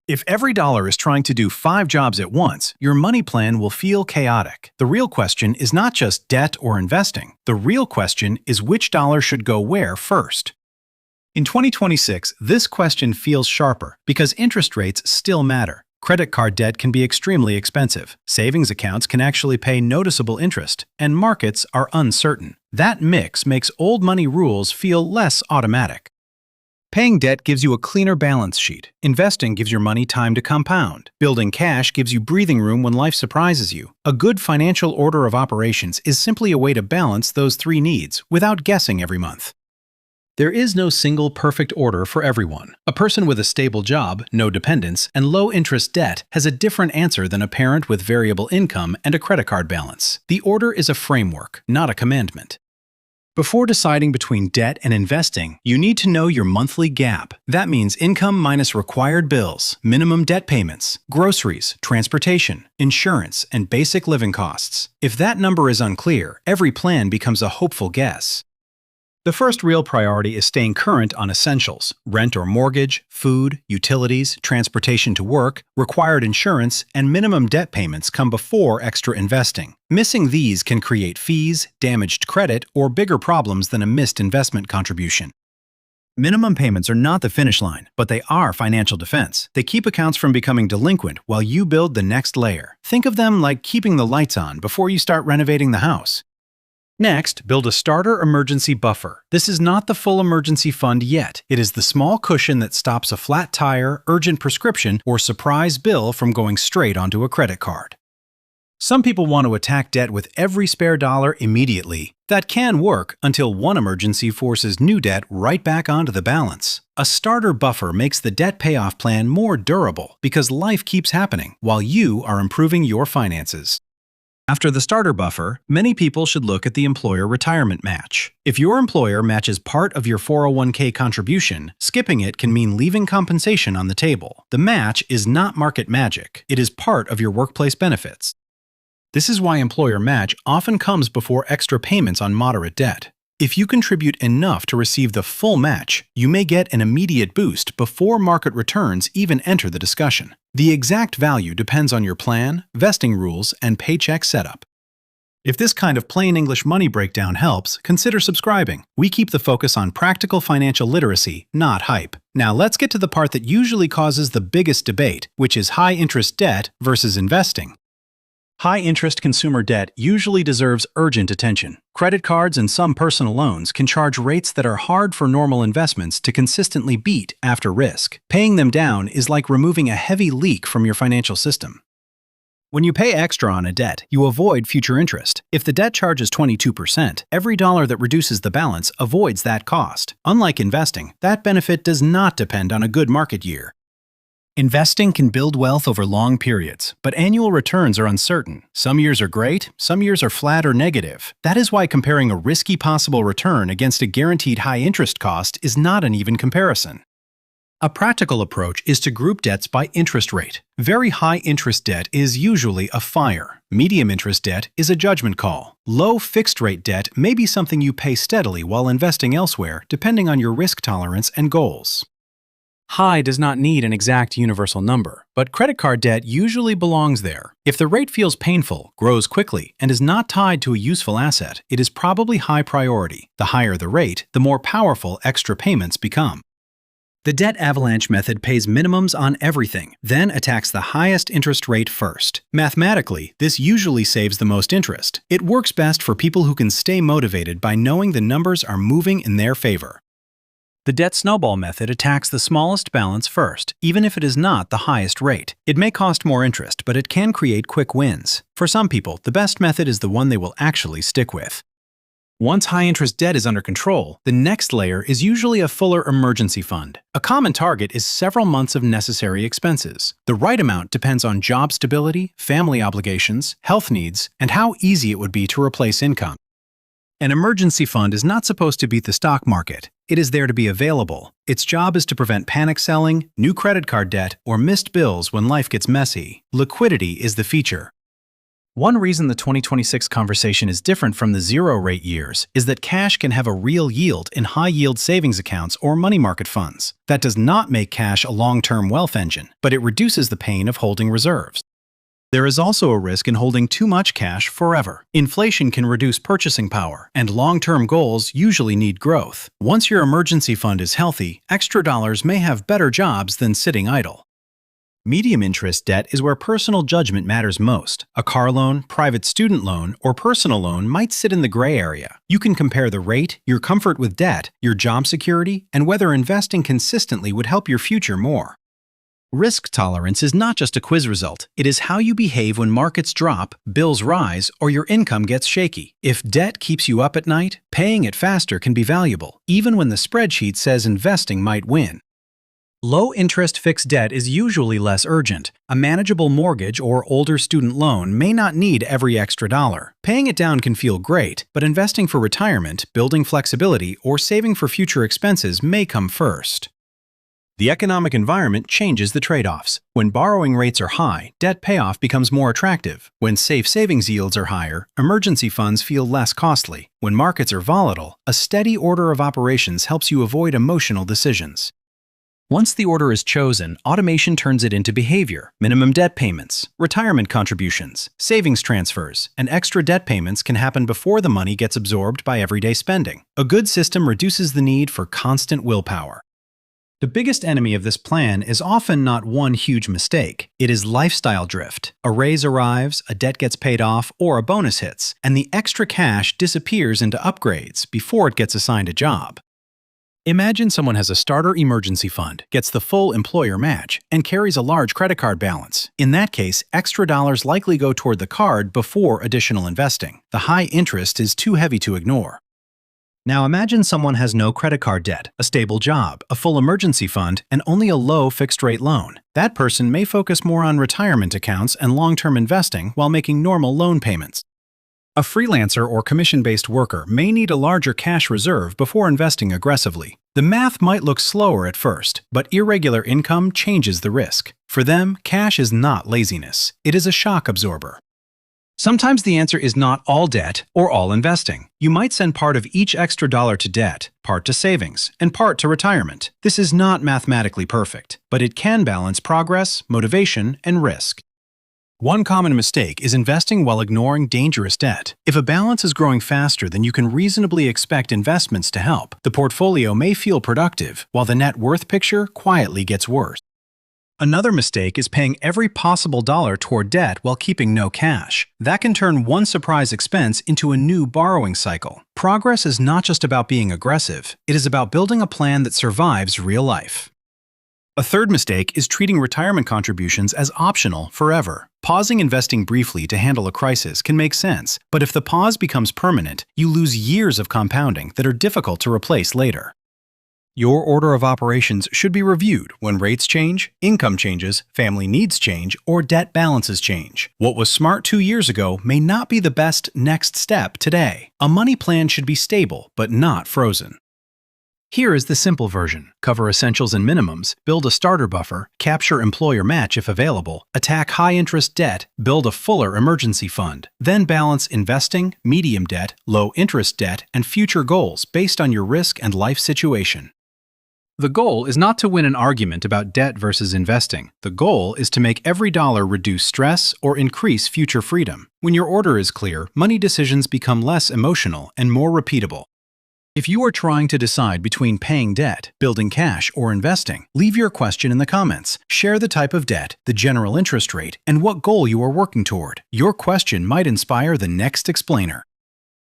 If every dollar is trying to do 5 jobs at once, your money plan will feel chaotic. The real question is not just debt or investing. The real question is which dollar should go where first. In 2026, this question feels sharper because interest rates still matter. Credit card debt can be extremely expensive. Savings accounts can actually pay noticeable interest, and markets are uncertain. That mix makes old money rules feel less automatic. Paying debt gives you a cleaner balance sheet. Investing gives your money time to compound. Building cash gives you breathing room when life surprises you. A good financial order of operations is simply a way to balance those 3 needs without guessing every month. There is no single perfect order for everyone. A person with a stable job, no dependents, and low-interest debt has a different answer than a parent with variable income and a credit card balance. The order is a framework, not a commandment. Before deciding between debt and investing, you need to know your monthly gap. That means income minus required bills, minimum debt payments, groceries, transportation, insurance, and basic living costs. If that number is unclear, every plan becomes a hopeful guess. The first real priority is staying current on essentials: rent or mortgage, food, utilities, transportation to work, required insurance, and minimum debt payments come before extra investing. Missing these can create fees, damaged credit, or bigger problems than a missed investment contribution. Minimum payments are not the finish line, but they are financial defense. They keep accounts from becoming delinquent while you build the next layer. Think of them like keeping the lights on before you start renovating the house. Next, build a starter emergency buffer. This is not the full emergency fund yet. It is the small cushion that stops a flat tire, urgent prescription, or surprise bill from going straight onto a credit card. Some people want to attack debt with every spare dollar immediately. That can work until one emergency forces new debt right back onto the balance. A starter buffer makes the debt payoff plan more durable because life keeps happening while you are improving your finances. After the starter buffer, many people should look at the employer retirement match. If your employer matches part of your 401k contribution, skipping it can mean leaving compensation on the table. The match is not market magic. It is part of your workplace benefits. This is why employer match often comes before extra payments on moderate debt. If you contribute enough to receive the full match, you may get an immediate boost before market returns even enter the discussion. The exact value depends on your plan, vesting rules, and paycheck setup. If this kind of plain English money breakdown helps, consider subscribing. We keep the focus on practical financial literacy, not hype. Now let's get to the part that usually causes the biggest debate, which is high-interest debt versus investing. High-interest consumer debt usually deserves urgent attention. Credit cards and some personal loans can charge rates that are hard for normal investments to consistently beat after risk. Paying them down is like removing a heavy leak from your financial system. When you pay extra on a debt, you avoid future interest. If the debt charges 22%, every dollar that reduces the balance avoids that cost. Unlike investing, that benefit does not depend on a good market year. Investing can build wealth over long periods, but annual returns are uncertain. Some years are great, some years are flat or negative. That is why comparing a risky possible return against a guaranteed high interest cost is not an even comparison. A practical approach is to group debts by interest rate. Very high interest debt is usually a fire. Medium interest debt is a judgment call. Low fixed rate debt may be something you pay steadily while investing elsewhere, depending on your risk tolerance and goals. High does not need an exact universal number, but credit card debt usually belongs there. If the rate feels painful, grows quickly, and is not tied to a useful asset, it is probably high priority. The higher the rate, the more powerful extra payments become. The debt avalanche method pays minimums on everything, then attacks the highest interest rate first. Mathematically, this usually saves the most interest. It works best for people who can stay motivated by knowing the numbers are moving in their favor. The debt snowball method attacks the smallest balance first, even if it is not the highest rate. It may cost more interest, but it can create quick wins. For some people, the best method is the one they will actually stick with. Once high-interest debt is under control, the next layer is usually a fuller emergency fund. A common target is several months of necessary expenses. The right amount depends on job stability, family obligations, health needs, and how easy it would be to replace income. An emergency fund is not supposed to beat the stock market. It is there to be available. Its job is to prevent panic selling, new credit card debt, or missed bills when life gets messy. Liquidity is the feature. One reason the 2026 conversation is different from the zero-rate years is that cash can have a real yield in high-yield savings accounts or money market funds. That does not make cash a long-term wealth engine, but it reduces the pain of holding reserves. There is also a risk in holding too much cash forever. Inflation can reduce purchasing power, and long-term goals usually need growth. Once your emergency fund is healthy, extra dollars may have better jobs than sitting idle. Medium interest debt is where personal judgment matters most. A car loan, private student loan, or personal loan might sit in the gray area. You can compare the rate, your comfort with debt, your job security, and whether investing consistently would help your future more. Risk tolerance is not just a quiz result. It is how you behave when markets drop, bills rise, or your income gets shaky. If debt keeps you up at night, paying it faster can be valuable, even when the spreadsheet says investing might win. Low-interest fixed debt is usually less urgent. A manageable mortgage or older student loan may not need every extra dollar. Paying it down can feel great, but investing for retirement, building flexibility, or saving for future expenses may come first. The economic environment changes the trade-offs. When borrowing rates are high, debt payoff becomes more attractive. When safe savings yields are higher, emergency funds feel less costly. When markets are volatile, a steady order of operations helps you avoid emotional decisions. Once the order is chosen, automation turns it into behavior. Minimum debt payments, retirement contributions, savings transfers, and extra debt payments can happen before the money gets absorbed by everyday spending. A good system reduces the need for constant willpower. The biggest enemy of this plan is often not one huge mistake. It is lifestyle drift. A raise arrives, a debt gets paid off, or a bonus hits, and the extra cash disappears into upgrades before it gets assigned a job. Imagine someone has a starter emergency fund, gets the full employer match, and carries a large credit card balance. In that case, extra dollars likely go toward the card before additional investing. The high interest is too heavy to ignore. Now imagine someone has no credit card debt, a stable job, a full emergency fund, and only a low fixed-rate loan. That person may focus more on retirement accounts and long-term investing while making normal loan payments. A freelancer or commission-based worker may need a larger cash reserve before investing aggressively. The math might look slower at first, but irregular income changes the risk. For them, cash is not laziness. It is a shock absorber. Sometimes the answer is not all debt or all investing. You might send part of each extra dollar to debt, part to savings, and part to retirement. This is not mathematically perfect, but it can balance progress, motivation, and risk. One common mistake is investing while ignoring dangerous debt. If a balance is growing faster than you can reasonably expect investments to help, the portfolio may feel productive, while the net worth picture quietly gets worse. Another mistake is paying every possible dollar toward debt while keeping no cash. That can turn one surprise expense into a new borrowing cycle. Progress is not just about being aggressive, it is about building a plan that survives real life. A third mistake is treating retirement contributions as optional forever. Pausing investing briefly to handle a crisis can make sense, but if the pause becomes permanent, you lose years of compounding that are difficult to replace later. Your order of operations should be reviewed when rates change, income changes, family needs change, or debt balances change. What was smart 2 years ago may not be the best next step today. A money plan should be stable, but not frozen. Here is the simple version. Cover essentials and minimums, build a starter buffer, capture employer match if available, attack high-interest debt, build a fuller emergency fund. Then balance investing, medium debt, low-interest debt, and future goals based on your risk and life situation. The goal is not to win an argument about debt versus investing. The goal is to make every dollar reduce stress or increase future freedom. When your order is clear, money decisions become less emotional and more repeatable. If you are trying to decide between paying debt, building cash, or investing, leave your question in the comments. Share the type of debt, the general interest rate, and what goal you are working toward. Your question might inspire the next explainer.